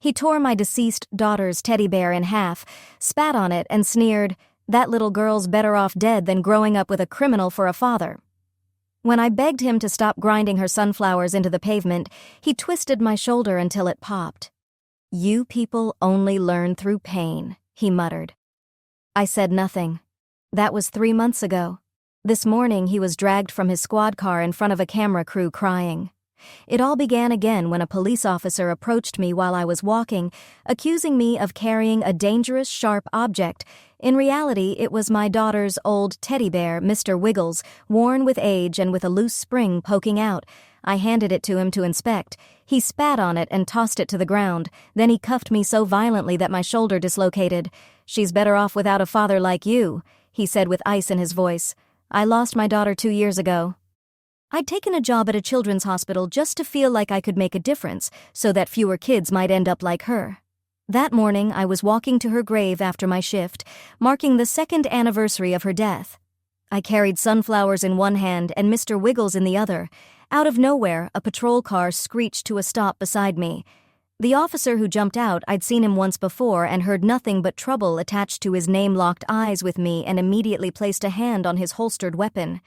He tore my deceased daughter's teddy bear in half, spat on it, and sneered, "That little girl's better off dead than growing up with a criminal for a father." When I begged him to stop grinding her sunflowers into the pavement, he twisted my shoulder until it popped. "You people only learn through pain," he muttered. I said nothing. That was 3 months ago. This morning he was dragged from his squad car in front of a camera crew crying. It all began again when a police officer approached me while I was walking, accusing me of carrying a dangerous, sharp object. In reality, it was my daughter's old teddy bear, Mr. Wiggles, worn with age and with a loose spring poking out. I handed it to him to inspect. He spat on it and tossed it to the ground. Then he cuffed me so violently that my shoulder dislocated. "She's better off without a father like you," he said with ice in his voice. "I lost my daughter 2 years ago." I'd taken a job at a children's hospital just to feel like I could make a difference, so that fewer kids might end up like her. That morning, I was walking to her grave after my shift, marking the 2nd anniversary of her death. I carried sunflowers in one hand and Mr. Wiggles in the other. Out of nowhere, a patrol car screeched to a stop beside me. The officer who jumped out, I'd seen him once before and heard nothing but trouble attached to his name-locked eyes with me, and immediately placed a hand on his holstered weapon.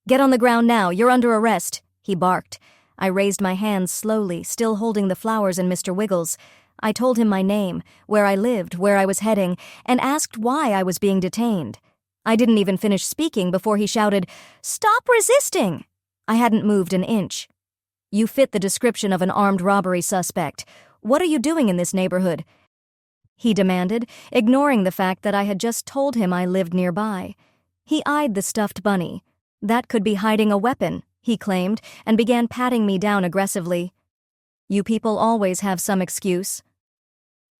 "Get on the ground now, you're under arrest," he barked. I raised my hands slowly, still holding the flowers and Mr. Wiggles. I told him my name, where I lived, where I was heading, and asked why I was being detained. I didn't even finish speaking before he shouted, "Stop resisting!" I hadn't moved an inch. "You fit the description of an armed robbery suspect. What are you doing in this neighborhood?" he demanded, ignoring the fact that I had just told him I lived nearby. He eyed the stuffed bunny. "That could be hiding a weapon," he claimed, and began patting me down aggressively. "You people always have some excuse."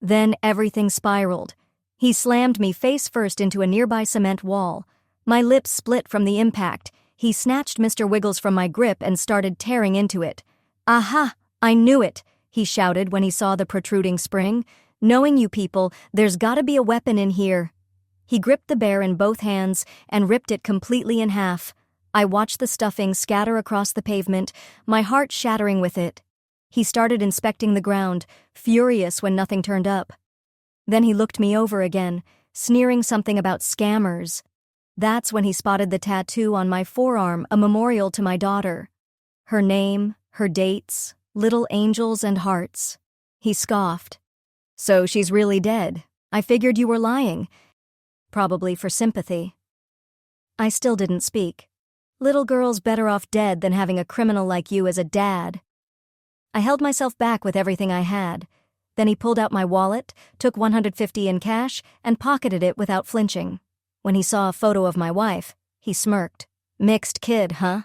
Then everything spiraled. He slammed me face first into a nearby cement wall. My lips split from the impact. He snatched Mr. Wiggles from my grip and started tearing into it. "Aha! I knew it!" he shouted when he saw the protruding spring. "Knowing you people, there's gotta be a weapon in here." He gripped the bear in both hands and ripped it completely in half. I watched the stuffing scatter across the pavement, my heart shattering with it. He started inspecting the ground, furious when nothing turned up. Then he looked me over again, sneering something about scammers. That's when he spotted the tattoo on my forearm, a memorial to my daughter. Her name, her dates, little angels and hearts. He scoffed. "So she's really dead. I figured you were lying." Probably for sympathy. I still didn't speak. Little girl's better off dead than having a criminal like you as a dad. I held myself back with everything I had. Then he pulled out my wallet, took $150 in cash, and pocketed it without flinching. When he saw a photo of my wife, he smirked. "Mixed kid, huh?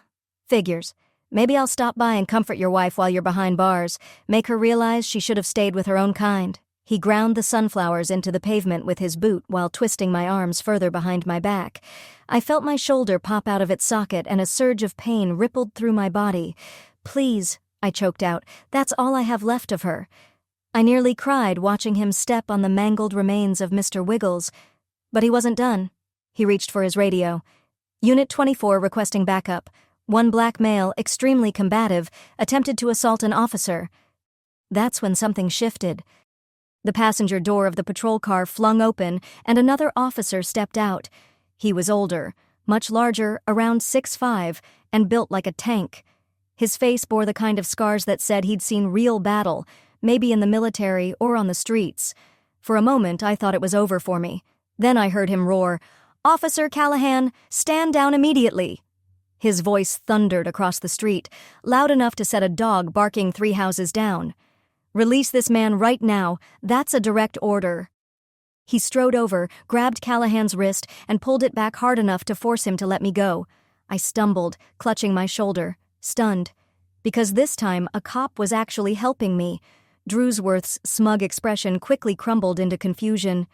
Figures. Maybe I'll stop by and comfort your wife while you're behind bars, make her realize she should have stayed with her own kind." He ground the sunflowers into the pavement with his boot while twisting my arms further behind my back. I felt my shoulder pop out of its socket and a surge of pain rippled through my body. "Please," I choked out, "that's all I have left of her." I nearly cried watching him step on the mangled remains of Mr. Wiggles. But he wasn't done. He reached for his radio. "Unit 24 requesting backup. One black male, extremely combative, attempted to assault an officer." That's when something shifted. The passenger door of the patrol car flung open and another officer stepped out. He was older, much larger, around 6'5", and built like a tank. His face bore the kind of scars that said he'd seen real battle, maybe in the military or on the streets. For a moment, I thought it was over for me. Then I heard him roar, "Officer Callahan, stand down immediately!" His voice thundered across the street, loud enough to set a dog barking 3 houses down. "Release this man right now. That's a direct order." He strode over, grabbed Callahan's wrist, and pulled it back hard enough to force him to let me go. I stumbled, clutching my shoulder, stunned. Because this time, a cop was actually helping me. Drewsworth's smug expression quickly crumbled into confusion.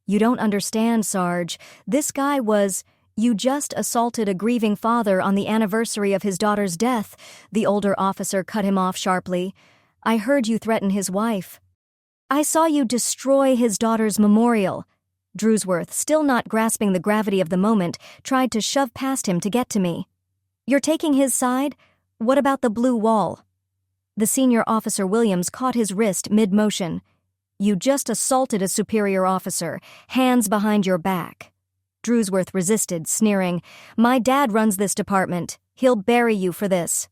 "You don't understand, Sarge. This guy was... You just assaulted a grieving father on the anniversary of his daughter's death," the older officer cut him off sharply. "I heard you threaten his wife. I saw you destroy his daughter's memorial." Drewsworth, still not grasping the gravity of the moment, tried to shove past him to get to me. "You're taking his side? What about the blue wall?" The senior officer Williams caught his wrist mid-motion. You just assaulted a superior officer, hands behind your back. Drewsworth resisted, sneering, "My dad runs this department. He'll bury you for this."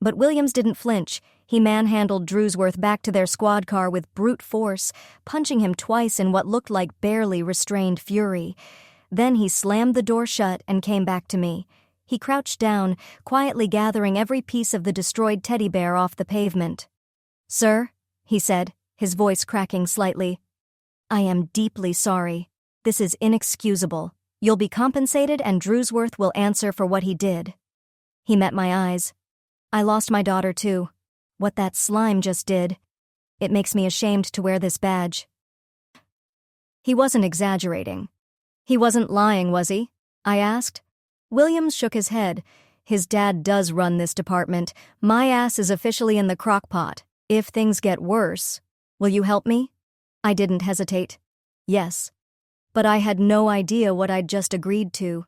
But Williams didn't flinch. He manhandled Drewsworth back to their squad car with brute force, punching him twice in what looked like barely restrained fury. Then he slammed the door shut and came back to me. He crouched down, quietly gathering every piece of the destroyed teddy bear off the pavement. "Sir," he said, his voice cracking slightly, "I am deeply sorry. This is inexcusable. You'll be compensated and Drewsworth will answer for what he did." He met my eyes. "I lost my daughter too. What that slime just did. It makes me ashamed to wear this badge." He wasn't exaggerating. He wasn't lying, was he? I asked. Williams shook his head. "His dad does run this department. My ass is officially in the crock pot. If things get worse, will you help me?" I didn't hesitate. Yes. But I had no idea what I'd just agreed to.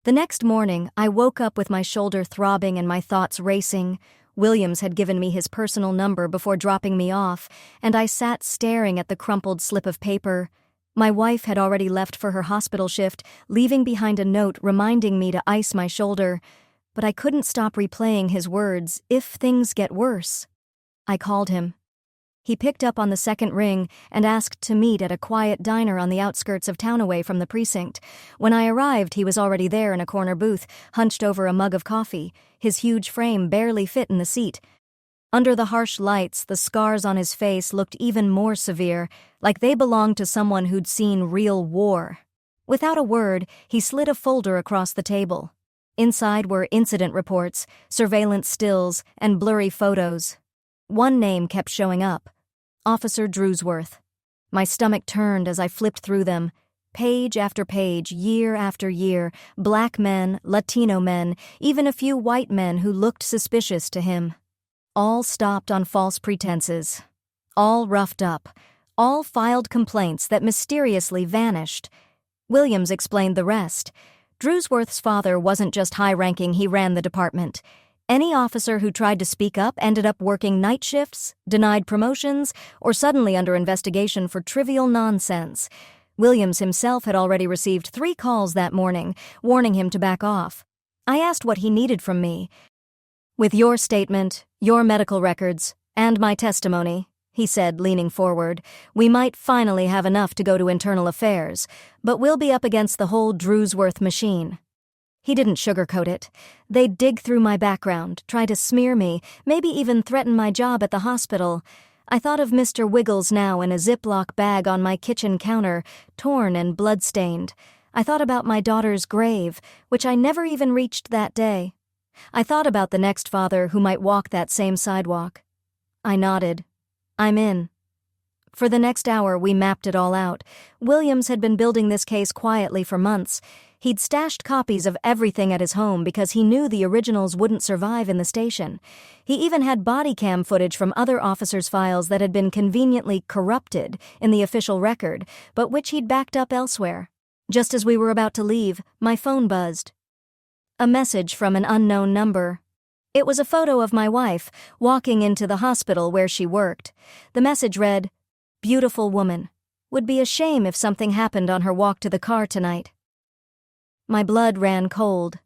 The next morning, I woke up with my shoulder throbbing and my thoughts racing. Williams had given me his personal number before dropping me off, and I sat staring at the crumpled slip of paper. My wife had already left for her hospital shift, leaving behind a note reminding me to ice my shoulder. But I couldn't stop replaying his words, "if things get worse." I called him. He picked up on the second ring and asked to meet at a quiet diner on the outskirts of town away from the precinct. When I arrived, he was already there in a corner booth, hunched over a mug of coffee. His huge frame barely fit in the seat. Under the harsh lights, the scars on his face looked even more severe, like they belonged to someone who'd seen real war. Without a word, he slid a folder across the table. Inside were incident reports, surveillance stills, and blurry photos. One name kept showing up: Officer Drewsworth. My stomach turned as I flipped through them. Page after page, year after year, black men, Latino men, even a few white men who looked suspicious to him. All stopped on false pretenses. All roughed up. All filed complaints that mysteriously vanished. Williams explained the rest. Drewsworth's father wasn't just high-ranking, he ran the department. Any officer who tried to speak up ended up working night shifts, denied promotions, or suddenly under investigation for trivial nonsense. Williams himself had already received 3 calls that morning, warning him to back off. I asked what he needed from me. "With your statement, your medical records, and my testimony," he said, leaning forward, "we might finally have enough to go to internal affairs, but we'll be up against the whole Drewsworth machine." He didn't sugarcoat it. They'd dig through my background, try to smear me, maybe even threaten my job at the hospital. I thought of Mr. Wiggles now in a Ziploc bag on my kitchen counter, torn and blood-stained. I thought about my daughter's grave, which I never even reached that day. I thought about the next father who might walk that same sidewalk. I nodded. "I'm in." For the next hour, we mapped it all out. Williams had been building this case quietly for months. He'd stashed copies of everything at his home because he knew the originals wouldn't survive in the station. He even had body cam footage from other officers' files that had been conveniently corrupted in the official record, but which he'd backed up elsewhere. Just as we were about to leave, my phone buzzed. A message from an unknown number. It was a photo of my wife, walking into the hospital where she worked. The message read, "Beautiful woman. Would be a shame if something happened on her walk to the car tonight." My blood ran cold.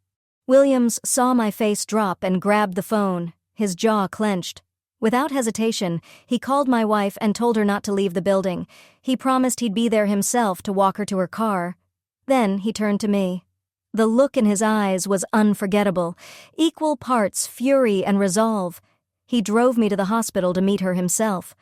Williams saw my face drop and grabbed the phone, his jaw clenched. Without hesitation, he called my wife and told her not to leave the building. He promised he'd be there himself to walk her to her car. Then he turned to me. The look in his eyes was unforgettable, equal parts fury and resolve. He drove me to the hospital to meet her himself.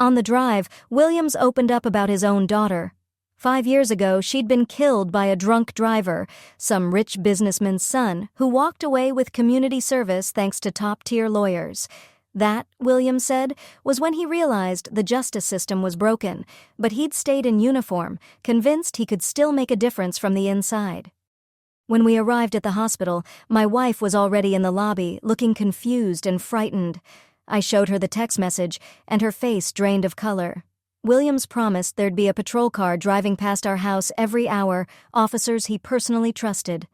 On the drive, Williams opened up about his own daughter. 5 years ago, she'd been killed by a drunk driver, some rich businessman's son, who walked away with community service thanks to top-tier lawyers. That, Williams said, was when he realized the justice system was broken, but he'd stayed in uniform, convinced he could still make a difference from the inside. When we arrived at the hospital, my wife was already in the lobby, looking confused and frightened. I showed her the text message, and her face drained of color. Williams promised there'd be a patrol car driving past our house every hour, officers he personally trusted.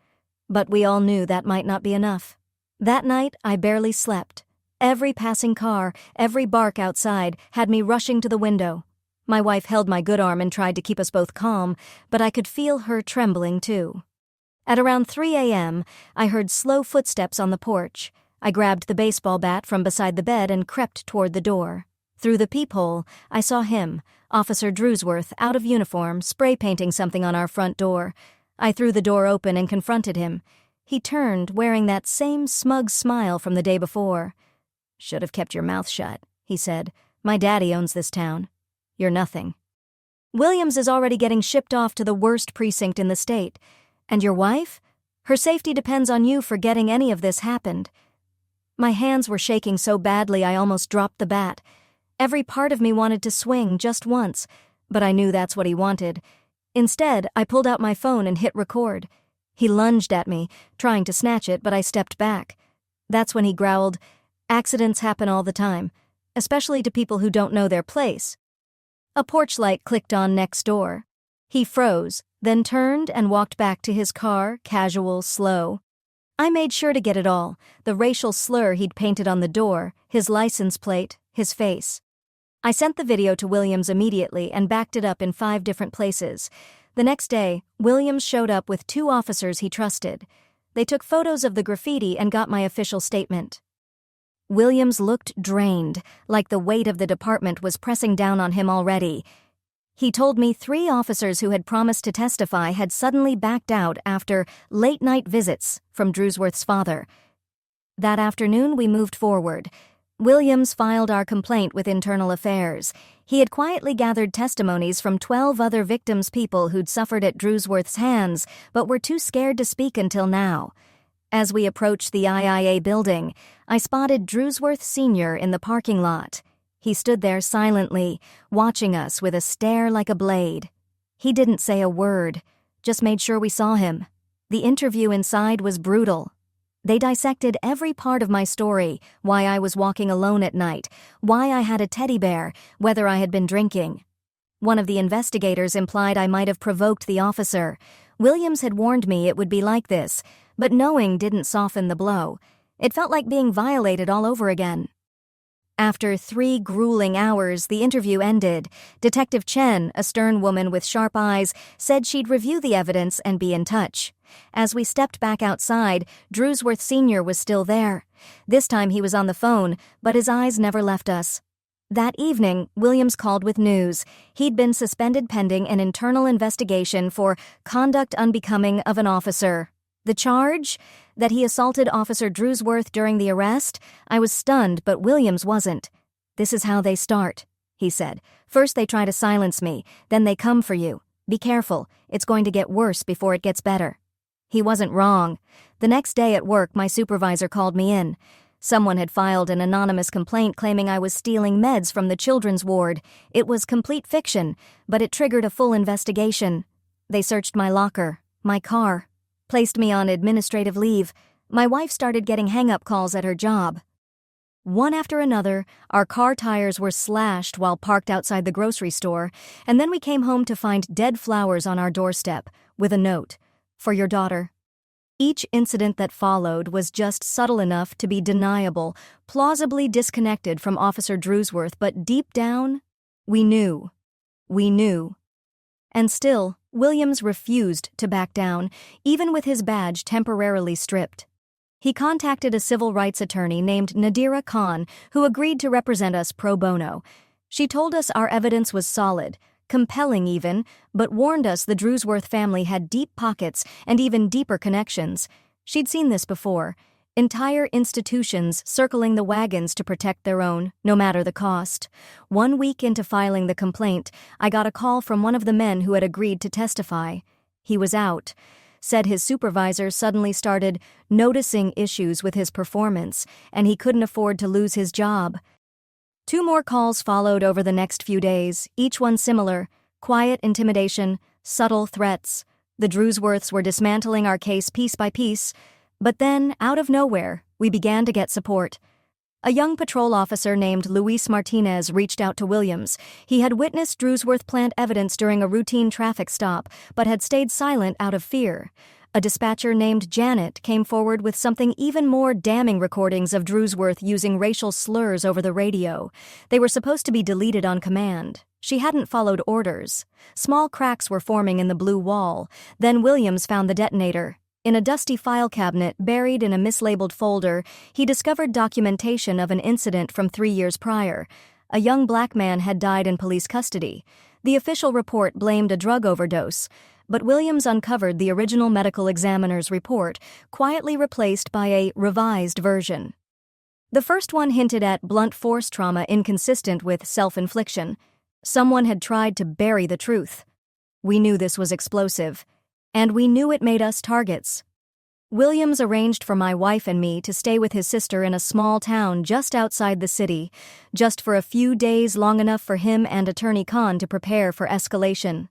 But we all knew that might not be enough. That night, I barely slept. Every passing car, every bark outside, had me rushing to the window. My wife held my good arm and tried to keep us both calm, but I could feel her trembling too. At around 3 a.m., I heard slow footsteps on the porch. I grabbed the baseball bat from beside the bed and crept toward the door. Through the peephole, I saw him, Officer Drewsworth, out of uniform, spray painting something on our front door. I threw the door open and confronted him. He turned, wearing that same smug smile from the day before. "Should have kept your mouth shut," he said. "My daddy owns this town. You're nothing. Williams is already getting shipped off to the worst precinct in the state. And your wife? Her safety depends on you for getting any of this happened." My hands were shaking so badly I almost dropped the bat. Every part of me wanted to swing just once, but I knew that's what he wanted. Instead, I pulled out my phone and hit record. He lunged at me, trying to snatch it, but I stepped back. That's when he growled, "Accidents happen all the time, especially to people who don't know their place." A porch light clicked on next door. He froze, then turned and walked back to his car, casual, slow. I made sure to get it all, the racial slur he'd painted on the door, his license plate, his face. I sent the video to Williams immediately and backed it up in 5 different places. The next day, Williams showed up with 2 officers he trusted. They took photos of the graffiti and got my official statement. Williams looked drained, like the weight of the department was pressing down on him already. He told me 3 officers who had promised to testify had suddenly backed out after late-night visits from Drewsworth's father. That afternoon, we moved forward. Williams filed our complaint with Internal Affairs. He had quietly gathered testimonies from 12 other victims' people who'd suffered at Drewsworth's hands, but were too scared to speak until now. As we approached the IIA building, I spotted Drewsworth Sr. in the parking lot. He stood there silently, watching us with a stare like a blade. He didn't say a word, just made sure we saw him. The interview inside was brutal. They dissected every part of my story, why I was walking alone at night, why I had a teddy bear, whether I had been drinking. One of the investigators implied I might have provoked the officer. Williams had warned me it would be like this, but knowing didn't soften the blow. It felt like being violated all over again. After 3 grueling hours, the interview ended. Detective Chen, a stern woman with sharp eyes, said she'd review the evidence and be in touch. As we stepped back outside, Drewsworth Sr. was still there. This time he was on the phone, but his eyes never left us. That evening, Williams called with news. He'd been suspended pending an internal investigation for conduct unbecoming of an officer. The charge? That he assaulted Officer Drewsworth during the arrest? I was stunned, but Williams wasn't. "This is how they start," he said. "First they try to silence me, then they come for you. Be careful, it's going to get worse before it gets better." He wasn't wrong. The next day at work, my supervisor called me in. Someone had filed an anonymous complaint claiming I was stealing meds from the children's ward. It was complete fiction, but it triggered a full investigation. They searched my locker, my car, placed me on administrative leave. My wife started getting hang-up calls at her job. One after another, our car tires were slashed while parked outside the grocery store, and then we came home to find dead flowers on our doorstep, with a note, "For your daughter." Each incident that followed was just subtle enough to be deniable, plausibly disconnected from Officer Drewsworth, but deep down, we knew. We knew. And still, Williams refused to back down, even with his badge temporarily stripped. He contacted a civil rights attorney named Nadira Khan, who agreed to represent us pro bono. She told us our evidence was solid, compelling even, but warned us the Drewsworth family had deep pockets and even deeper connections. She'd seen this before. Entire institutions circling the wagons to protect their own, no matter the cost. 1 week into filing the complaint, I got a call from one of the men who had agreed to testify. He was out. Said his supervisor suddenly started noticing issues with his performance, and he couldn't afford to lose his job. 2 more calls followed over the next few days, each one similar: quiet intimidation, subtle threats. The Drewsworths were dismantling our case piece by piece. But then, out of nowhere, we began to get support. A young patrol officer named Luis Martinez reached out to Williams. He had witnessed Drewsworth plant evidence during a routine traffic stop, but had stayed silent out of fear. A dispatcher named Janet came forward with something even more damning: recordings of Drewsworth using racial slurs over the radio. They were supposed to be deleted on command. She hadn't followed orders. Small cracks were forming in the blue wall. Then Williams found the detonator. In a dusty file cabinet buried in a mislabeled folder, he discovered documentation of an incident from 3 years prior. A young black man had died in police custody. The official report blamed a drug overdose, but Williams uncovered the original medical examiner's report, quietly replaced by a revised version. The first one hinted at blunt force trauma inconsistent with self-infliction. Someone had tried to bury the truth. We knew this was explosive, and we knew it made us targets. Williams arranged for my wife and me to stay with his sister in a small town just outside the city, just for a few days, long enough for him and Attorney Khan to prepare for escalation.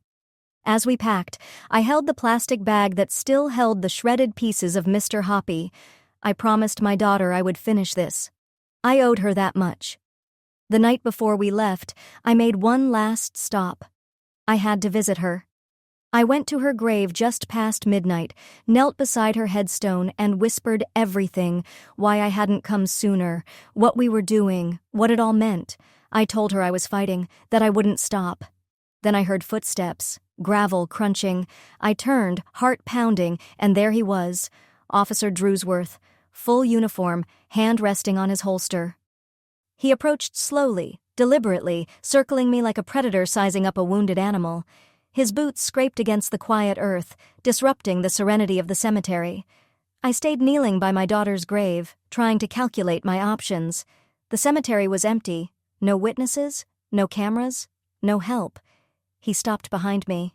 As we packed, I held the plastic bag that still held the shredded pieces of Mr. Hoppy. I promised my daughter I would finish this. I owed her that much. The night before we left, I made one last stop. I had to visit her. I went to her grave just past midnight, knelt beside her headstone, and whispered everything: why I hadn't come sooner, what we were doing, what it all meant. I told her I was fighting, that I wouldn't stop. Then I heard footsteps, gravel crunching. I turned, heart pounding, and there he was, Officer Drewsworth, full uniform, hand resting on his holster. He approached slowly, deliberately, circling me like a predator sizing up a wounded animal. His boots scraped against the quiet earth, disrupting the serenity of the cemetery. I stayed kneeling by my daughter's grave, trying to calculate my options. The cemetery was empty. No witnesses, no cameras, no help. He stopped behind me.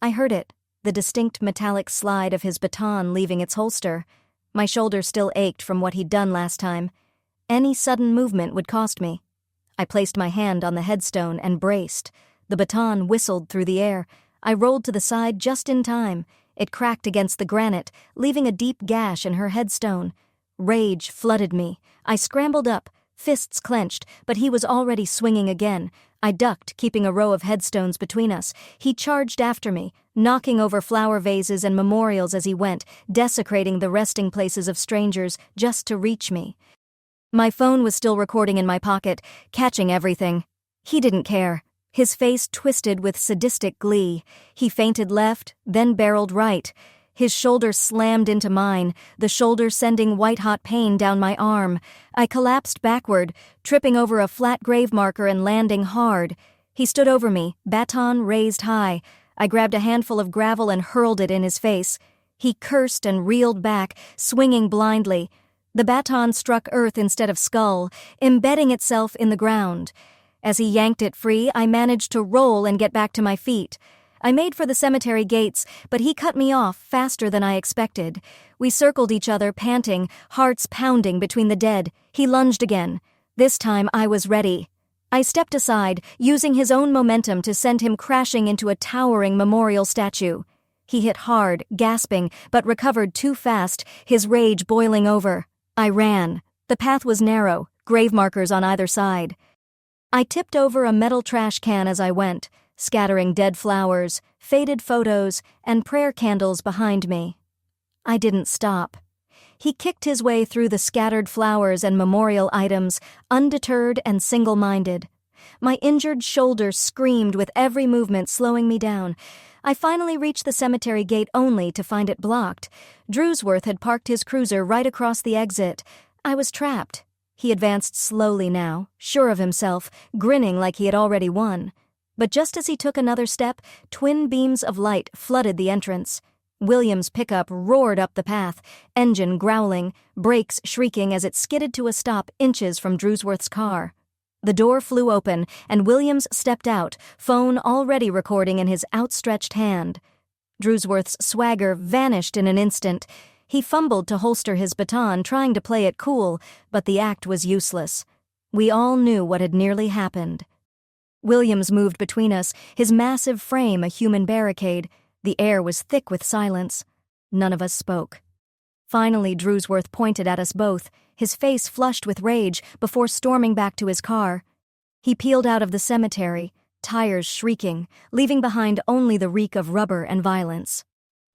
I heard it, the distinct metallic slide of his baton leaving its holster. My shoulder still ached from what he'd done last time. Any sudden movement would cost me. I placed my hand on the headstone and braced. The baton whistled through the air. I rolled to the side just in time. It cracked against the granite, leaving a deep gash in her headstone. Rage flooded me. I scrambled up, fists clenched, but he was already swinging again. I ducked, keeping a row of headstones between us. He charged after me, knocking over flower vases and memorials as he went, desecrating the resting places of strangers just to reach me. My phone was still recording in my pocket, catching everything. He didn't care. His face twisted with sadistic glee. He feinted left, then barreled right. His shoulder slammed into mine, the shoulder sending white-hot pain down my arm. I collapsed backward, tripping over a flat grave marker and landing hard. He stood over me, baton raised high. I grabbed a handful of gravel and hurled it in his face. He cursed and reeled back, swinging blindly. The baton struck earth instead of skull, embedding itself in the ground. As he yanked it free, I managed to roll and get back to my feet. I made for the cemetery gates, but he cut me off faster than I expected. We circled each other, panting, hearts pounding between the dead. He lunged again. This time I was ready. I stepped aside, using his own momentum to send him crashing into a towering memorial statue. He hit hard, gasping, but recovered too fast, his rage boiling over. I ran. The path was narrow, grave markers on either side. I tipped over a metal trash can as I went, scattering dead flowers, faded photos, and prayer candles behind me. I didn't stop. He kicked his way through the scattered flowers and memorial items, undeterred and single-minded. My injured shoulder screamed with every movement, slowing me down. I finally reached the cemetery gate only to find it blocked. Drewsworth had parked his cruiser right across the exit. I was trapped. He advanced slowly now, sure of himself, grinning like he had already won. But just as he took another step, twin beams of light flooded the entrance. Williams' pickup roared up the path, engine growling, brakes shrieking as it skidded to a stop inches from Drewsworth's car. The door flew open, and Williams stepped out, phone already recording in his outstretched hand. Drewsworth's swagger vanished in an instant. He fumbled to holster his baton, trying to play it cool, but the act was useless. We all knew what had nearly happened. Williams moved between us, his massive frame a human barricade. The air was thick with silence. None of us spoke. Finally, Drewsworth pointed at us both, his face flushed with rage, before storming back to his car. He peeled out of the cemetery, tires shrieking, leaving behind only the reek of rubber and violence.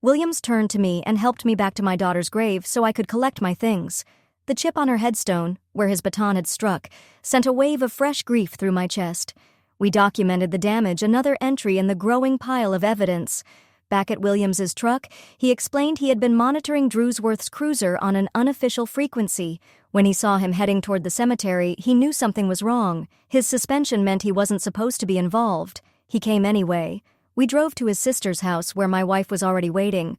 Williams turned to me and helped me back to my daughter's grave so I could collect my things. The chip on her headstone, where his baton had struck, sent a wave of fresh grief through my chest. We documented the damage, another entry in the growing pile of evidence. Back at Williams's truck, he explained he had been monitoring Drewsworth's cruiser on an unofficial frequency. When he saw him heading toward the cemetery, he knew something was wrong. His suspension meant he wasn't supposed to be involved. He came anyway. We drove to his sister's house where my wife was already waiting.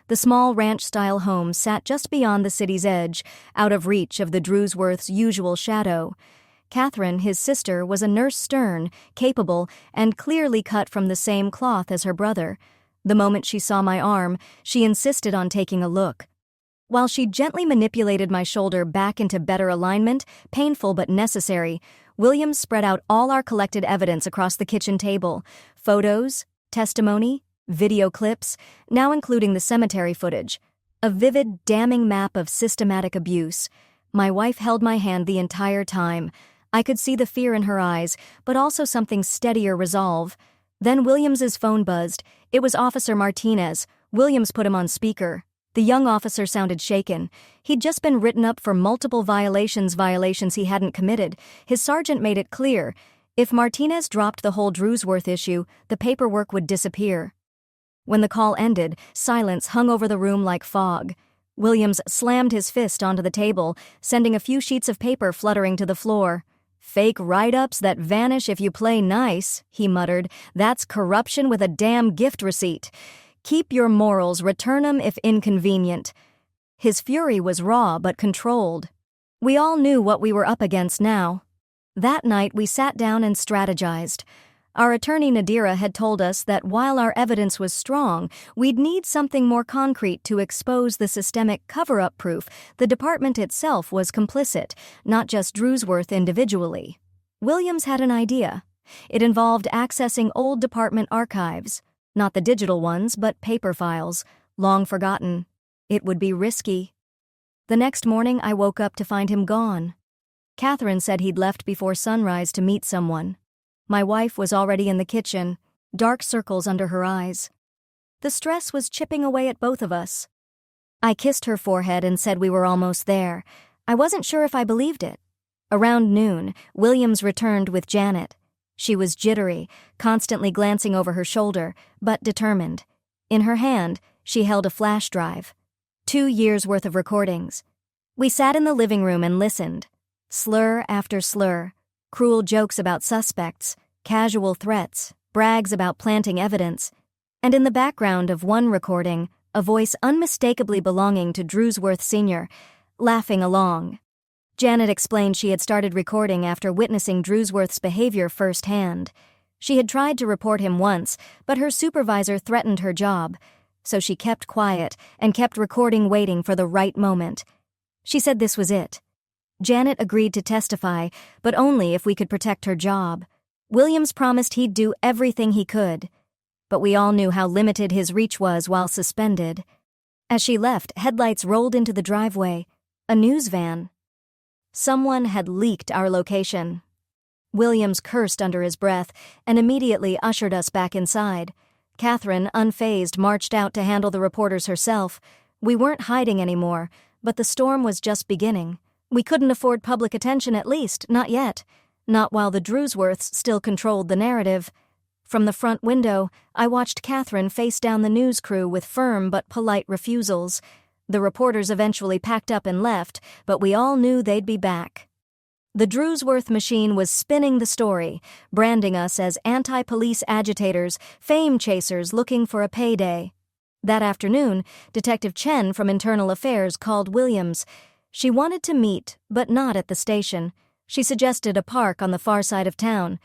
The small ranch-style home sat just beyond the city's edge, out of reach of the Drewsworth's usual shadow. Catherine, his sister, was a nurse stern, capable, and clearly cut from the same cloth as her brother. The moment she saw my arm, she insisted on taking a look. While she gently manipulated my shoulder back into better alignment, painful but necessary, Williams spread out all our collected evidence across the kitchen table: photos, testimony, video clips, now including the cemetery footage. A vivid, damning map of systematic abuse. My wife held my hand the entire time. I could see the fear in her eyes, but also something steadier resolve. Then Williams's phone buzzed. It was Officer Martinez. Williams put him on speaker. The young officer sounded shaken. He'd just been written up for multiple violations he hadn't committed. His sergeant made it clear. If Martinez dropped the whole Drewsworth issue, the paperwork would disappear. When the call ended, silence hung over the room like fog. Williams slammed his fist onto the table, sending a few sheets of paper fluttering to the floor. "Fake write-ups that vanish if you play nice," he muttered. "That's corruption with a damn gift receipt. Keep your morals, return 'em if inconvenient." His fury was raw but controlled. We all knew what we were up against now. That night we sat down and strategized. Our attorney Nadira had told us that while our evidence was strong, we'd need something more concrete to expose the systemic cover-up proof the department itself was complicit, not just Drewsworth individually. Williams had an idea. It involved accessing old department archives, not the digital ones, but paper files, long forgotten. It would be risky. The next morning I woke up to find him gone. Catherine said he'd left before sunrise to meet someone. My wife was already in the kitchen, dark circles under her eyes. The stress was chipping away at both of us. I kissed her forehead and said we were almost there. I wasn't sure if I believed it. Around noon, Williams returned with Janet. She was jittery, constantly glancing over her shoulder, but determined. In her hand, she held a flash drive. 2 years' worth of recordings. We sat in the living room and listened. Slur after slur. Cruel jokes about suspects, casual threats, brags about planting evidence, and in the background of one recording, a voice unmistakably belonging to Drewsworth Sr., laughing along. Janet explained she had started recording after witnessing Drewsworth's behavior firsthand. She had tried to report him once, but her supervisor threatened her job, so she kept quiet and kept recording, waiting for the right moment. She said this was it. Janet agreed to testify, but only if we could protect her job. Williams promised he'd do everything he could, but we all knew how limited his reach was while suspended. As she left, headlights rolled into the driveway. A news van. Someone had leaked our location. Williams cursed under his breath and immediately ushered us back inside. Catherine, unfazed, marched out to handle the reporters herself. We weren't hiding anymore, but the storm was just beginning. We couldn't afford public attention, at least, not yet. Not while the Drewsworths still controlled the narrative. From the front window, I watched Catherine face down the news crew with firm but polite refusals. The reporters eventually packed up and left, but we all knew they'd be back. The Drewsworth machine was spinning the story, branding us as anti-police agitators, fame chasers looking for a payday. That afternoon, Detective Chen from Internal Affairs called Williams. She wanted to meet, but not at the station. She suggested a park on the far side of town.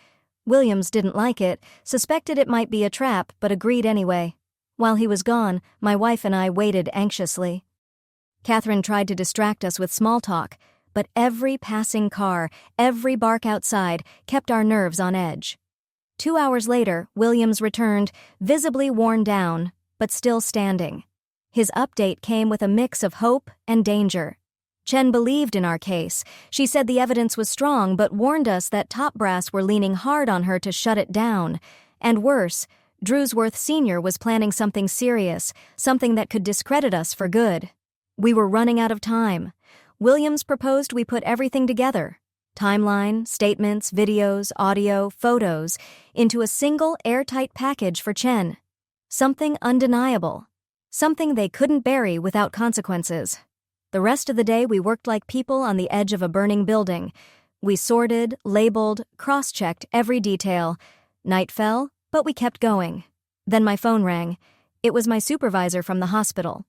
Williams didn't like it, suspected it might be a trap, but agreed anyway. While he was gone, my wife and I waited anxiously. Catherine tried to distract us with small talk, but every passing car, every bark outside, kept our nerves on edge. 2 hours later, Williams returned, visibly worn down, but still standing. His update came with a mix of hope and danger. Chen believed in our case. She said the evidence was strong, but warned us that top brass were leaning hard on her to shut it down. And worse, Drewsworth Sr. was planning something serious, something that could discredit us for good. We were running out of time. Williams proposed we put everything together, timeline, statements, videos, audio, photos, into a single airtight package for Chen. Something undeniable. Something they couldn't bury without consequences. The rest of the day we worked like people on the edge of a burning building. We sorted, labeled, cross-checked every detail. Night fell, but we kept going. Then my phone rang. It was my supervisor from the hospital.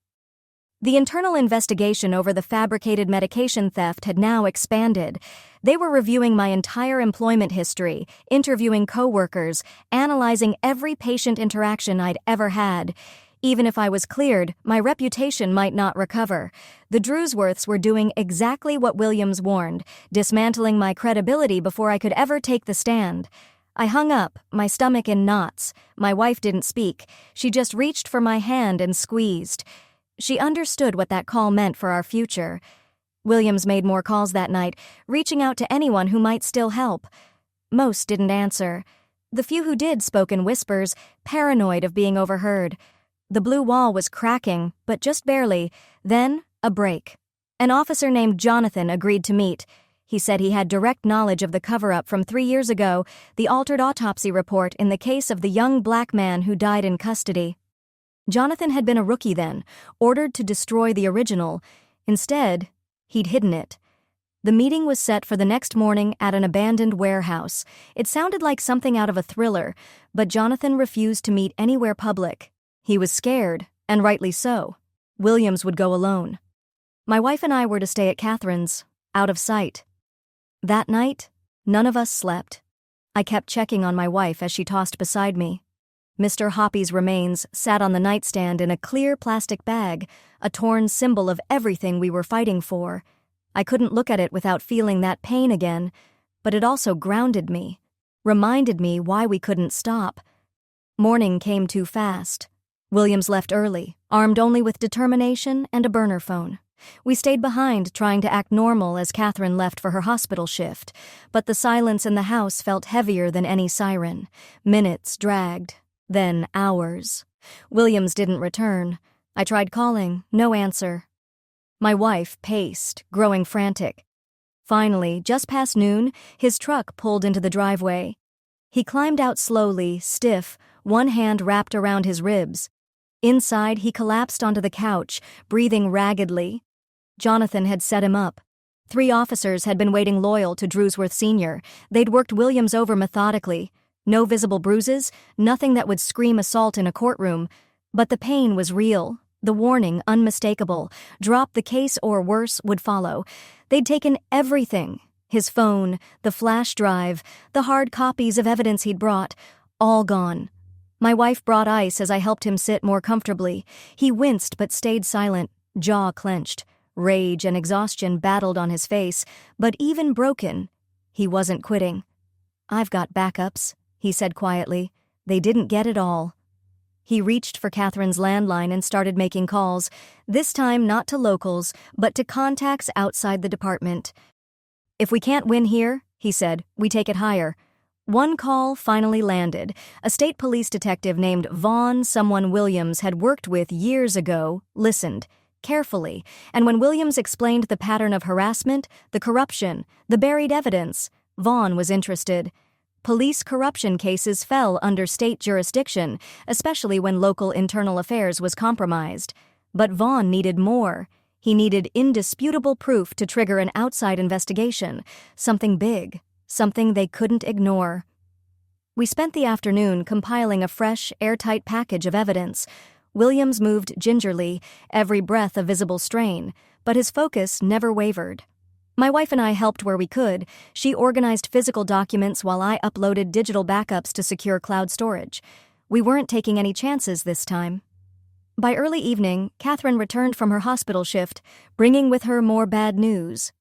The internal investigation over the fabricated medication theft had now expanded. They were reviewing my entire employment history, interviewing coworkers, analyzing every patient interaction I'd ever had. Even if I was cleared, my reputation might not recover. The Drewsworths were doing exactly what Williams warned, dismantling my credibility before I could ever take the stand. I hung up, my stomach in knots. My wife didn't speak. She just reached for my hand and squeezed. She understood what that call meant for our future. Williams made more calls that night, reaching out to anyone who might still help. Most didn't answer. The few who did spoke in whispers, paranoid of being overheard. The blue wall was cracking, but just barely. Then, a break. An officer named Jonathan agreed to meet. He said he had direct knowledge of the cover-up from 3 years ago, the altered autopsy report in the case of the young black man who died in custody. Jonathan had been a rookie then, ordered to destroy the original. Instead, he'd hidden it. The meeting was set for the next morning at an abandoned warehouse. It sounded like something out of a thriller, but Jonathan refused to meet anywhere public. He was scared, and rightly so. Williams would go alone. My wife and I were to stay at Catherine's, out of sight. That night, none of us slept. I kept checking on my wife as she tossed beside me. Mr. Hoppy's remains sat on the nightstand in a clear plastic bag, a torn symbol of everything we were fighting for. I couldn't look at it without feeling that pain again, but it also grounded me, reminded me why we couldn't stop. Morning came too fast. Williams left early, armed only with determination and a burner phone. We stayed behind, trying to act normal as Catherine left for her hospital shift, but the silence in the house felt heavier than any siren. Minutes dragged. Then hours. Williams didn't return. I tried calling, no answer. My wife paced, growing frantic. Finally, just past noon, his truck pulled into the driveway. He climbed out slowly, stiff, one hand wrapped around his ribs. Inside, he collapsed onto the couch, breathing raggedly. Jonathan had set him up. 3 officers had been waiting loyal to Drewsworth Sr. They'd worked Williams over methodically. No visible bruises, nothing that would scream assault in a courtroom. But the pain was real, the warning unmistakable. Drop the case or worse would follow. They'd taken everything. His phone, the flash drive, the hard copies of evidence he'd brought. All gone. My wife brought ice as I helped him sit more comfortably. He winced but stayed silent, jaw clenched. Rage and exhaustion battled on his face, but even broken, he wasn't quitting. "I've got backups," he said quietly. "They didn't get it all." He reached for Catherine's landline and started making calls, this time not to locals, but to contacts outside the department. "If we can't win here," he said, "we take it higher." One call finally landed. A state police detective named Vaughn, someone Williams had worked with years ago, listened carefully, and when Williams explained the pattern of harassment, the corruption, the buried evidence, Vaughn was interested. Police corruption cases fell under state jurisdiction, especially when local internal affairs was compromised. But Vaughn needed more. He needed indisputable proof to trigger an outside investigation, something big, something they couldn't ignore. We spent the afternoon compiling a fresh, airtight package of evidence. Williams moved gingerly, every breath a visible strain, but his focus never wavered. My wife and I helped where we could. She organized physical documents while I uploaded digital backups to secure cloud storage. We weren't taking any chances this time. By early evening, Catherine returned from her hospital shift, bringing with her more bad news.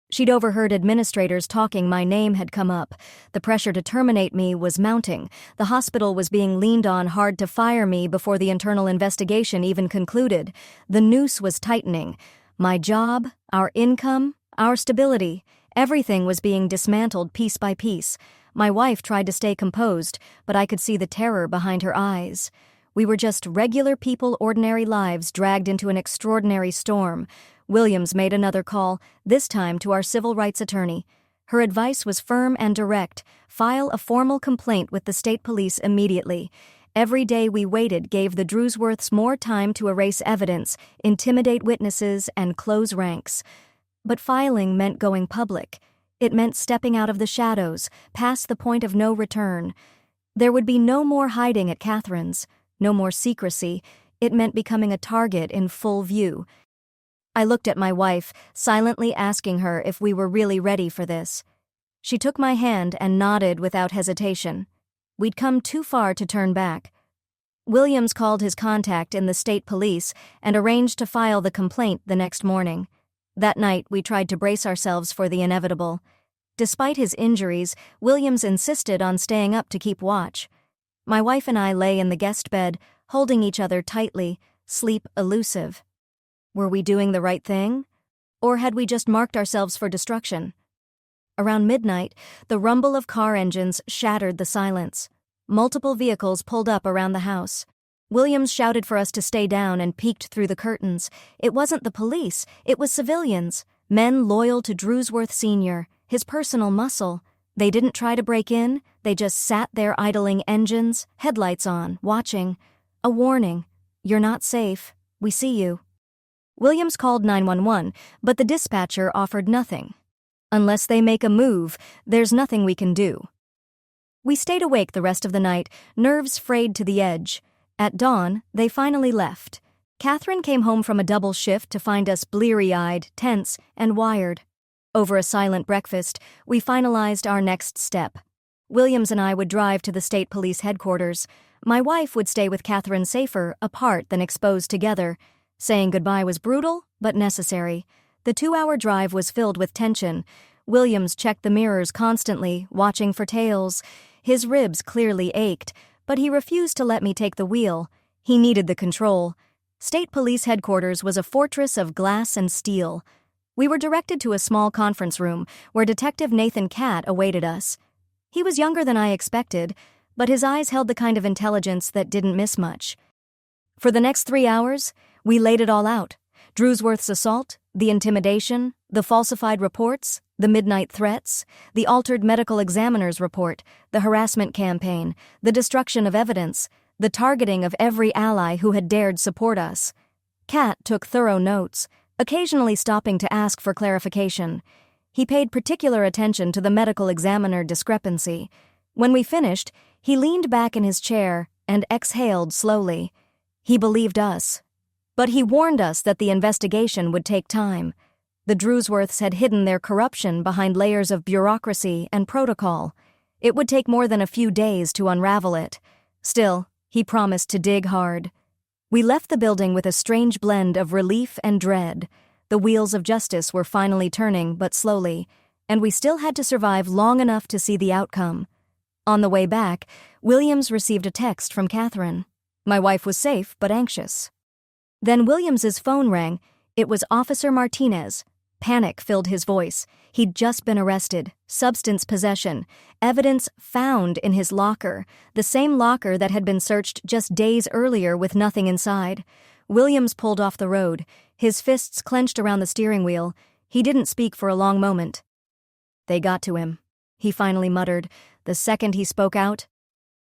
She'd overheard administrators talking my name had come up. The pressure to terminate me was mounting. The hospital was being leaned on hard to fire me before the internal investigation even concluded. The noose was tightening. My job, our income, our stability, everything was being dismantled piece by piece. My wife tried to stay composed, but I could see the terror behind her eyes. We were just regular people, ordinary lives dragged into an extraordinary storm. Williams made another call, this time to our civil rights attorney. Her advice was firm and direct: file a formal complaint with the state police immediately. Every day we waited gave the Drewsworths more time to erase evidence, intimidate witnesses, and close ranks. But filing meant going public. It meant stepping out of the shadows, past the point of no return. There would be no more hiding at Catherine's, no more secrecy. It meant becoming a target in full view. I looked at my wife, silently asking her if we were really ready for this. She took my hand and nodded without hesitation. We'd come too far to turn back. Williams called his contact in the state police and arranged to file the complaint the next morning. That night, we tried to brace ourselves for the inevitable. Despite his injuries, Williams insisted on staying up to keep watch. My wife and I lay in the guest bed, holding each other tightly, sleep elusive. Were we doing the right thing? Or had we just marked ourselves for destruction? Around midnight, the rumble of car engines shattered the silence. Multiple vehicles pulled up around the house. Williams shouted for us to stay down and peeked through the curtains. It wasn't the police, it was civilians, men loyal to Drewsworth Sr., his personal muscle. They didn't try to break in, they just sat there idling engines, headlights on, watching. A warning: you're not safe, we see you. Williams called 911, but the dispatcher offered nothing. Unless they make a move, there's nothing we can do. We stayed awake the rest of the night, nerves frayed to the edge. At dawn, they finally left. Catherine came home from a double shift to find us bleary-eyed, tense, and wired. Over a silent breakfast, we finalized our next step. Williams and I would drive to the state police headquarters. My wife would stay with Catherine, safer apart than exposed together. Saying goodbye was brutal, but necessary. The 2-hour drive was filled with tension. Williams checked the mirrors constantly, watching for tails. His ribs clearly ached, but he refused to let me take the wheel. He needed the control. State Police Headquarters was a fortress of glass and steel. We were directed to a small conference room where Detective Nathan Catt awaited us. He was younger than I expected, but his eyes held the kind of intelligence that didn't miss much. For the next 3 hours, we laid it all out. Drewsworth's assault, the intimidation, the falsified reports, the midnight threats, the altered medical examiner's report, the harassment campaign, the destruction of evidence, the targeting of every ally who had dared support us. Catt took thorough notes, occasionally stopping to ask for clarification. He paid particular attention to the medical examiner discrepancy. When we finished, he leaned back in his chair and exhaled slowly. He believed us. But he warned us that the investigation would take time. The Drewsworths had hidden their corruption behind layers of bureaucracy and protocol. It would take more than a few days to unravel it. Still, he promised to dig hard. We left the building with a strange blend of relief and dread. The wheels of justice were finally turning, but slowly, and we still had to survive long enough to see the outcome. On the way back, Williams received a text from Catherine. My wife was safe but anxious. Then Williams's phone rang. It was Officer Martinez. Panic filled his voice. He'd just been arrested. Substance possession. Evidence found in his locker. The same locker that had been searched just days earlier with nothing inside. Williams pulled off the road, his fists clenched around the steering wheel. He didn't speak for a long moment. They got to him, he finally muttered. The second he spoke out,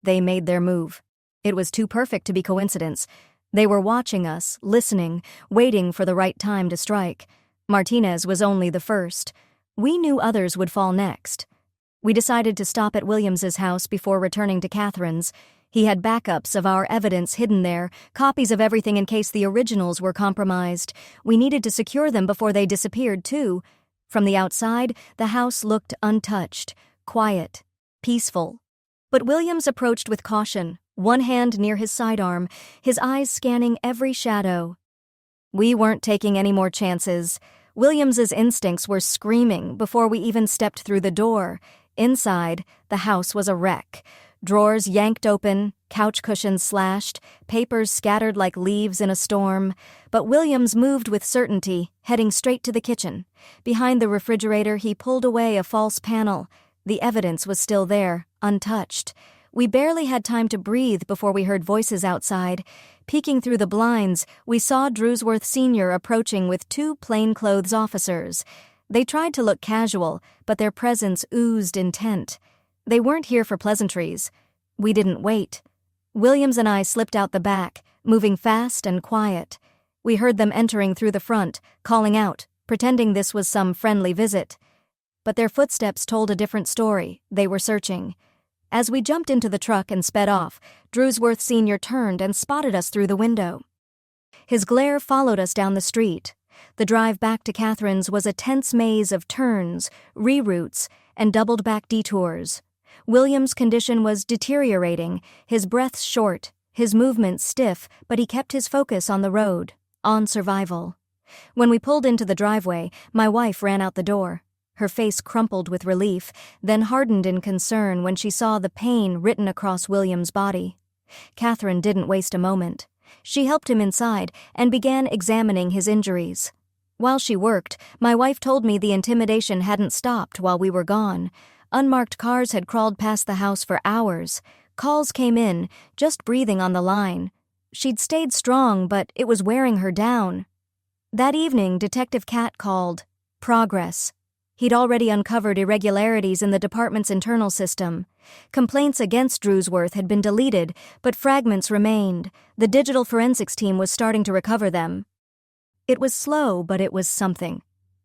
they made their move. It was too perfect to be coincidence. They were watching us, listening, waiting for the right time to strike. Martinez was only the first. We knew others would fall next. We decided to stop at Williams's house before returning to Catherine's. He had backups of our evidence hidden there, copies of everything in case the originals were compromised. We needed to secure them before they disappeared, too. From the outside, the house looked untouched, quiet, peaceful. But Williams approached with caution, one hand near his sidearm, his eyes scanning every shadow. We weren't taking any more chances. Williams's instincts were screaming before we even stepped through the door. Inside, the house was a wreck. Drawers yanked open, couch cushions slashed, papers scattered like leaves in a storm. But Williams moved with certainty, heading straight to the kitchen. Behind the refrigerator, he pulled away a false panel. The evidence was still there, untouched. We barely had time to breathe before we heard voices outside. Peeking through the blinds, we saw Drewsworth Sr. approaching with 2 plainclothes officers. They tried to look casual, but their presence oozed intent. They weren't here for pleasantries. We didn't wait. Williams and I slipped out the back, moving fast and quiet. We heard them entering through the front, calling out, pretending this was some friendly visit. But their footsteps told a different story. They were searching. As we jumped into the truck and sped off, Drewsworth Sr. turned and spotted us through the window. His glare followed us down the street. The drive back to Catherine's was a tense maze of turns, reroutes, and doubled-back detours. William's condition was deteriorating, his breaths short, his movements stiff, but he kept his focus on the road, on survival. When we pulled into the driveway, my wife ran out the door. Her face crumpled with relief, then hardened in concern when she saw the pain written across William's body. Catherine didn't waste a moment. She helped him inside and began examining his injuries. While she worked, my wife told me the intimidation hadn't stopped while we were gone. Unmarked cars had crawled past the house for hours. Calls came in, just breathing on the line. She'd stayed strong, but it was wearing her down. That evening, Detective Cat called. Progress. He'd already uncovered irregularities in the department's internal system. Complaints against Drewsworth had been deleted, but fragments remained. The digital forensics team was starting to recover them. It was slow, but it was something.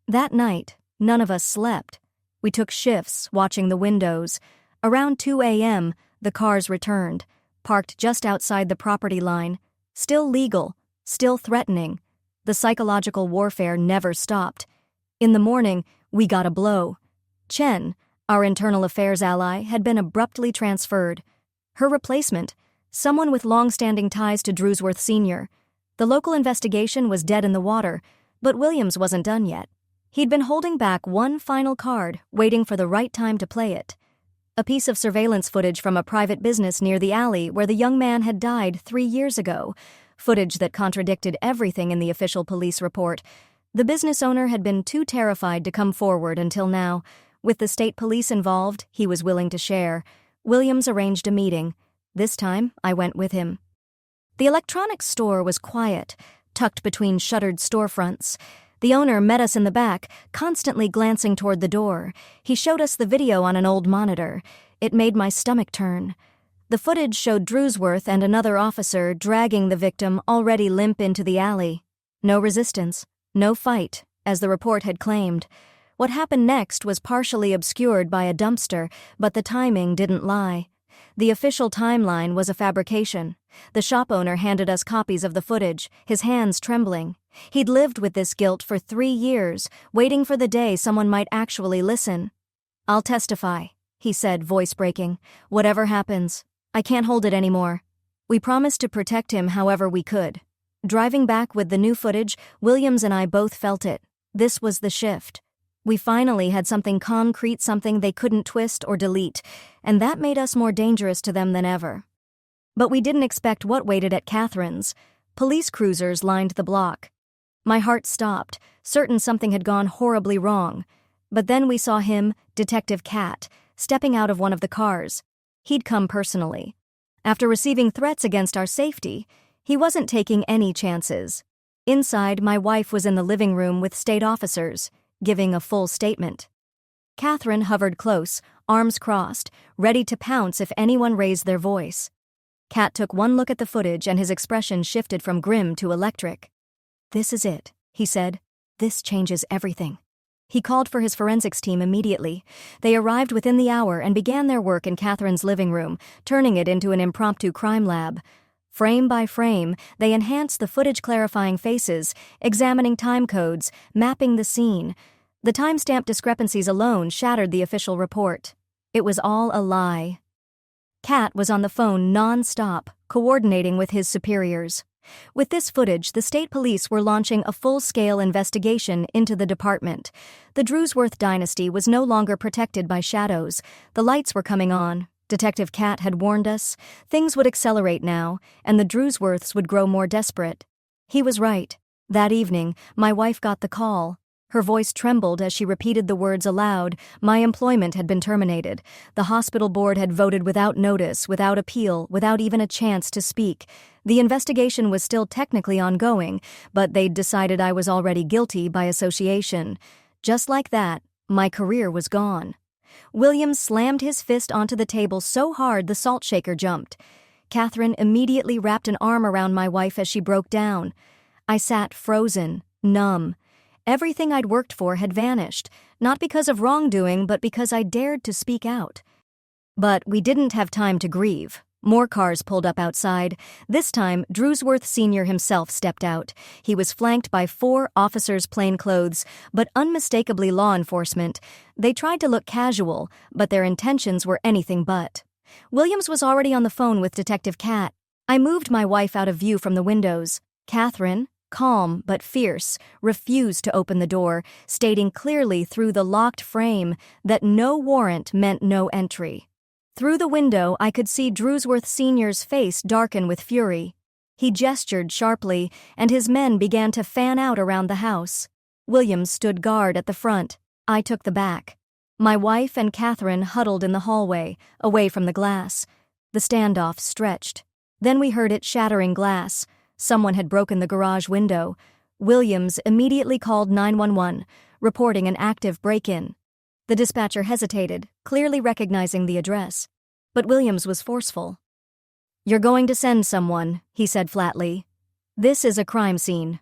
That night, none of us slept. We took shifts, watching the windows. Around 2 a.m., the cars returned, parked just outside the property line. Still legal, still threatening. The psychological warfare never stopped. In the morning, we got a blow. Chen, our internal affairs ally, had been abruptly transferred. Her replacement, someone with long-standing ties to Drewsworth Sr. The local investigation was dead in the water, but Williams wasn't done yet. He'd been holding back one final card, waiting for the right time to play it. A piece of surveillance footage from a private business near the alley where the young man had died 3 years ago. Footage that contradicted everything in the official police report. The business owner had been too terrified to come forward until now. With the state police involved, he was willing to share. Williams arranged a meeting. This time, I went with him. The electronics store was quiet, tucked between shuttered storefronts. The owner met us in the back, constantly glancing toward the door. He showed us the video on an old monitor. It made my stomach turn. The footage showed Drewsworth and another officer dragging the victim already limp into the alley. No resistance. No fight, as the report had claimed. What happened next was partially obscured by a dumpster, but the timing didn't lie. The official timeline was a fabrication. The shop owner handed us copies of the footage, his hands trembling. He'd lived with this guilt for 3 years, waiting for the day someone might actually listen. "I'll testify," he said, voice breaking. "Whatever happens, I can't hold it anymore." We promised to protect him however we could. Driving back with the new footage, Williams and I both felt it. This was the shift. We finally had something concrete, something they couldn't twist or delete, and that made us more dangerous to them than ever. But we didn't expect what waited at Catherine's. Police cruisers lined the block. My heart stopped, certain something had gone horribly wrong. But then we saw him, Detective Cat, stepping out of one of the cars. He'd come personally. After receiving threats against our safety, he wasn't taking any chances. Inside, my wife was in the living room with state officers, giving a full statement. Catherine hovered close, arms crossed, ready to pounce if anyone raised their voice. Cat took one look at the footage and his expression shifted from grim to electric. "This is it," he said. "This changes everything." He called for his forensics team immediately. They arrived within the hour and began their work in Catherine's living room, turning it into an impromptu crime lab. Frame by frame, they enhanced the footage, clarifying faces, examining time codes, mapping the scene. The timestamp discrepancies alone shattered the official report. It was all a lie. Cat was on the phone non-stop, coordinating with his superiors. With this footage, the state police were launching a full-scale investigation into the department. The Drewsworth dynasty was no longer protected by shadows. The lights were coming on. Detective Cat had warned us. Things would accelerate now, and the Drewsworths would grow more desperate. He was right. That evening, my wife got the call. Her voice trembled as she repeated the words aloud. My employment had been terminated. The hospital board had voted without notice, without appeal, without even a chance to speak. The investigation was still technically ongoing, but they'd decided I was already guilty by association. Just like that, my career was gone. Williams slammed his fist onto the table so hard the salt shaker jumped. Catherine immediately wrapped an arm around my wife as she broke down. I sat frozen, numb. Everything I'd worked for had vanished, not because of wrongdoing, but because I dared to speak out. But we didn't have time to grieve. More cars pulled up outside. This time, Drewsworth Sr. himself stepped out. He was flanked by 4 officers plainclothes, but unmistakably law enforcement. They tried to look casual, but their intentions were anything but. Williams was already on the phone with Detective Cat. I moved my wife out of view from the windows. Catherine, calm but fierce, refused to open the door, stating clearly through the locked frame that no warrant meant no entry. Through the window, I could see Drewsworth Sr.'s face darken with fury. He gestured sharply, and his men began to fan out around the house. Williams stood guard at the front. I took the back. My wife and Catherine huddled in the hallway, away from the glass. The standoff stretched. Then we heard it shattering glass. Someone had broken the garage window. Williams immediately called 911, reporting an active break-in. The dispatcher hesitated, clearly recognizing the address. But Williams was forceful. "You're going to send someone," he said flatly. "This is a crime scene."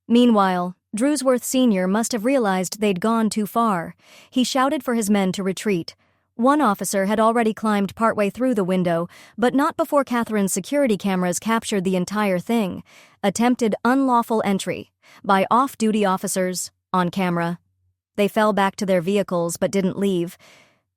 Meanwhile, Drewsworth Sr. must have realized they'd gone too far. He shouted for his men to retreat. One officer had already climbed partway through the window, but not before Catherine's security cameras captured the entire thing. Attempted unlawful entry by off-duty officers on camera. They fell back to their vehicles but didn't leave.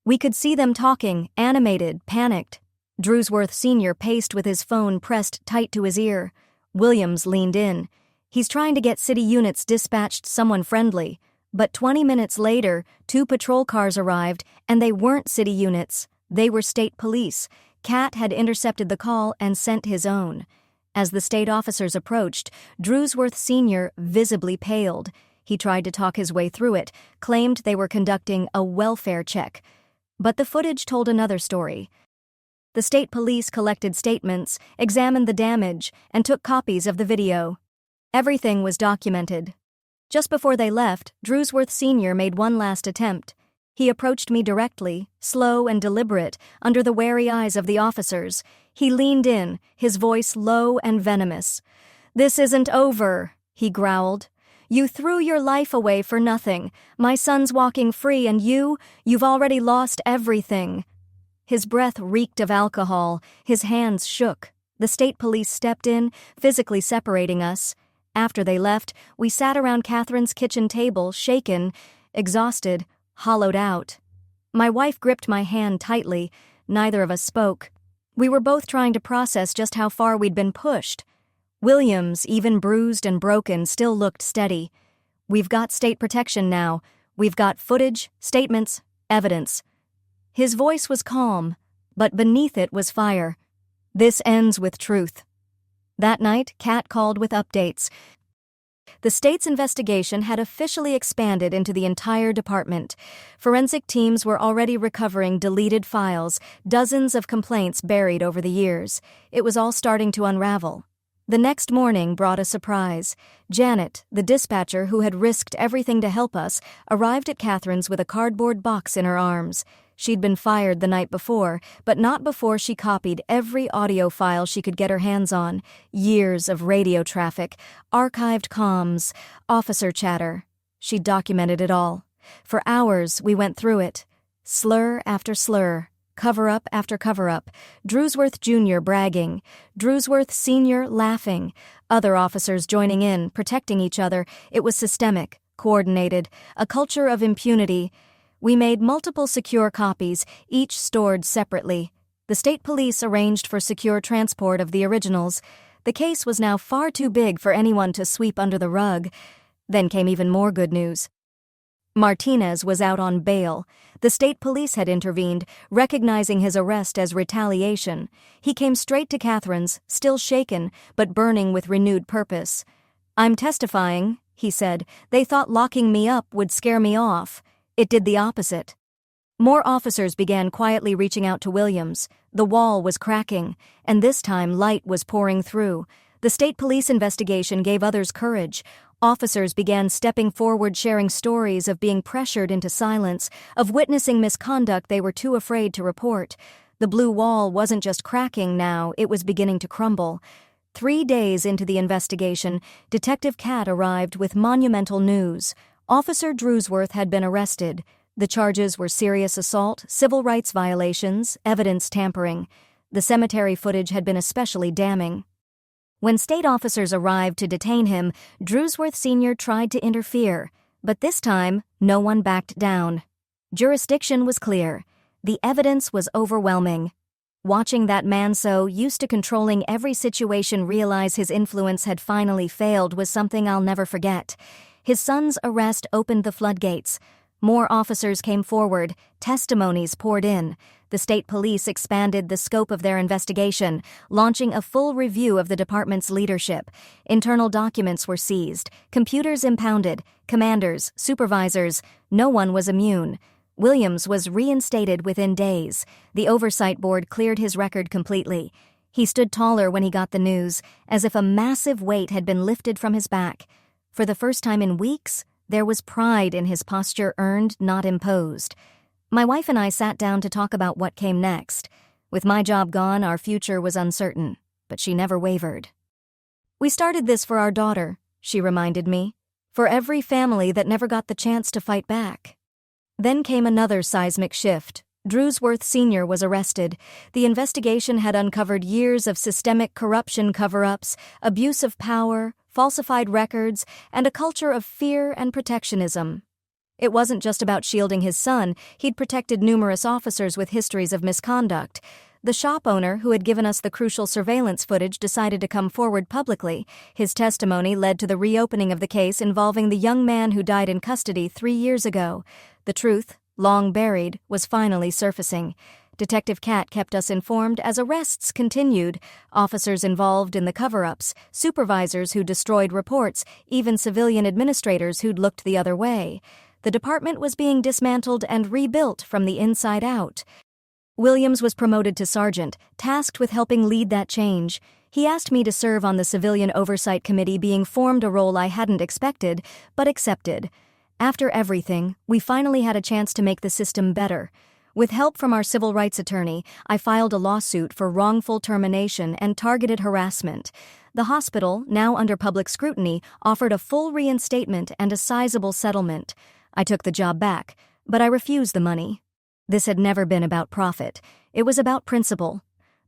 We could see them talking, animated, panicked. Drewsworth Sr. paced with his phone pressed tight to his ear. Williams leaned in. He's trying to get city units dispatched someone friendly. But 20 minutes later, 2 patrol cars arrived, and they weren't city units. They were state police. Cat had intercepted the call and sent his own. As the state officers approached, Drewsworth Sr. visibly paled. He tried to talk his way through it, claimed they were conducting a welfare check. But the footage told another story. The state police collected statements, examined the damage, and took copies of the video. Everything was documented. Just before they left, Drewsworth Sr. made one last attempt. He approached me directly, slow and deliberate, under the wary eyes of the officers. He leaned in, his voice low and venomous. "This isn't over," he growled. "You threw your life away for nothing. My son's walking free, and you've already lost everything." His breath reeked of alcohol. His hands shook. The state police stepped in, physically separating us. After they left, we sat around Catherine's kitchen table, shaken, exhausted, hollowed out. My wife gripped my hand tightly. Neither of us spoke. We were both trying to process just how far we'd been pushed. Williams, even bruised and broken, still looked steady. "We've got state protection now. We've got footage, statements, evidence." His voice was calm, but beneath it was fire. "This ends with truth." That night, Cat called with updates. The state's investigation had officially expanded into the entire department. Forensic teams were already recovering deleted files, dozens of complaints buried over the years. It was all starting to unravel. The next morning brought a surprise. Janet, the dispatcher who had risked everything to help us, arrived at Catherine's with a cardboard box in her arms. She'd been fired the night before, but not before she copied every audio file she could get her hands on. Years of radio traffic, archived comms, officer chatter. She documented it all. For hours, we went through it. Slur after slur. Cover-up after cover-up, Drewsworth Jr. bragging, Drewsworth Sr. laughing, other officers joining in, protecting each other. It was systemic, coordinated, a culture of impunity. We made multiple secure copies, each stored separately. The state police arranged for secure transport of the originals. The case was now far too big for anyone to sweep under the rug. Then came even more good news. Martinez was out on bail. The state police had intervened, recognizing his arrest as retaliation. He came straight to Catherine's, still shaken, but burning with renewed purpose. "I'm testifying," he said. They thought locking me up would scare me off. It did the opposite. More officers began quietly reaching out to Williams. The wall was cracking, and this time light was pouring through. The state police investigation gave others courage. Officers began stepping forward, sharing stories of being pressured into silence, of witnessing misconduct they were too afraid to report. The blue wall wasn't just cracking now, it was beginning to crumble. 3 days into the investigation, Detective Cat arrived with monumental news. Officer Drewsworth had been arrested. The charges were serious assault, civil rights violations, evidence tampering. The cemetery footage had been especially damning. When state officers arrived to detain him, Drewsworth Sr. tried to interfere, but this time, no one backed down. Jurisdiction was clear. The evidence was overwhelming. Watching that man so used to controlling every situation realize his influence had finally failed was something I'll never forget. His son's arrest opened the floodgates. More officers came forward, testimonies poured in. The state police expanded the scope of their investigation, launching a full review of the department's leadership. Internal documents were seized, computers impounded, commanders, supervisors, no one was immune. Williams was reinstated within days. The oversight board cleared his record completely. He stood taller when he got the news, as if a massive weight had been lifted from his back. For the first time in weeks, there was pride in his posture, earned, not imposed. My wife and I sat down to talk about what came next. With my job gone, our future was uncertain, but she never wavered. "We started this for our daughter," she reminded me, "for every family that never got the chance to fight back." Then came another seismic shift. Drewsworth Sr. was arrested. The investigation had uncovered years of systemic corruption cover-ups, abuse of power, falsified records, and a culture of fear and protectionism. It wasn't just about shielding his son, he'd protected numerous officers with histories of misconduct. The shop owner who had given us the crucial surveillance footage decided to come forward publicly. His testimony led to the reopening of the case involving the young man who died in custody 3 years ago. The truth, long buried, was finally surfacing. Detective Cat kept us informed as arrests continued. Officers involved in the cover-ups, supervisors who destroyed reports, even civilian administrators who'd looked the other way. The department was being dismantled and rebuilt from the inside out. Williams was promoted to sergeant, tasked with helping lead that change. He asked me to serve on the Civilian Oversight Committee, being formed a role I hadn't expected, but accepted. After everything, we finally had a chance to make the system better. With help from our civil rights attorney, I filed a lawsuit for wrongful termination and targeted harassment. The hospital, now under public scrutiny, offered a full reinstatement and a sizable settlement. I took the job back, but I refused the money. This had never been about profit. It was about principle.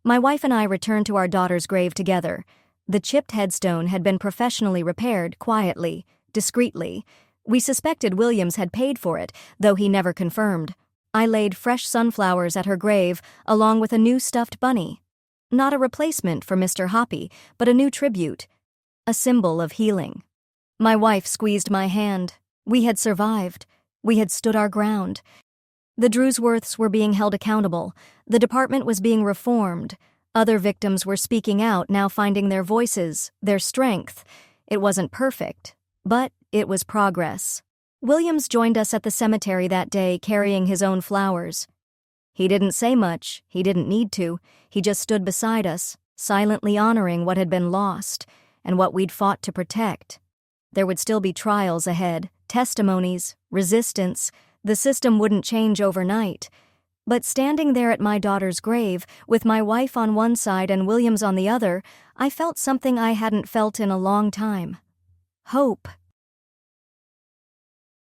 My wife and I returned to our daughter's grave together. The chipped headstone had been professionally repaired, quietly, discreetly. We suspected Williams had paid for it, though he never confirmed. I laid fresh sunflowers at her grave, along with a new stuffed bunny. Not a replacement for Mr. Hoppy, but a new tribute. A symbol of healing. My wife squeezed my hand. We had survived. We had stood our ground. The Drewsworths were being held accountable. The department was being reformed. Other victims were speaking out, now finding their voices, their strength. It wasn't perfect, but it was progress. Williams joined us at the cemetery that day, carrying his own flowers. He didn't say much, he didn't need to. He just stood beside us, silently honoring what had been lost, and what we'd fought to protect. There would still be trials ahead, testimonies, resistance. The system wouldn't change overnight. But standing there at my daughter's grave, with my wife on one side and Williams on the other, I felt something I hadn't felt in a long time. Hope.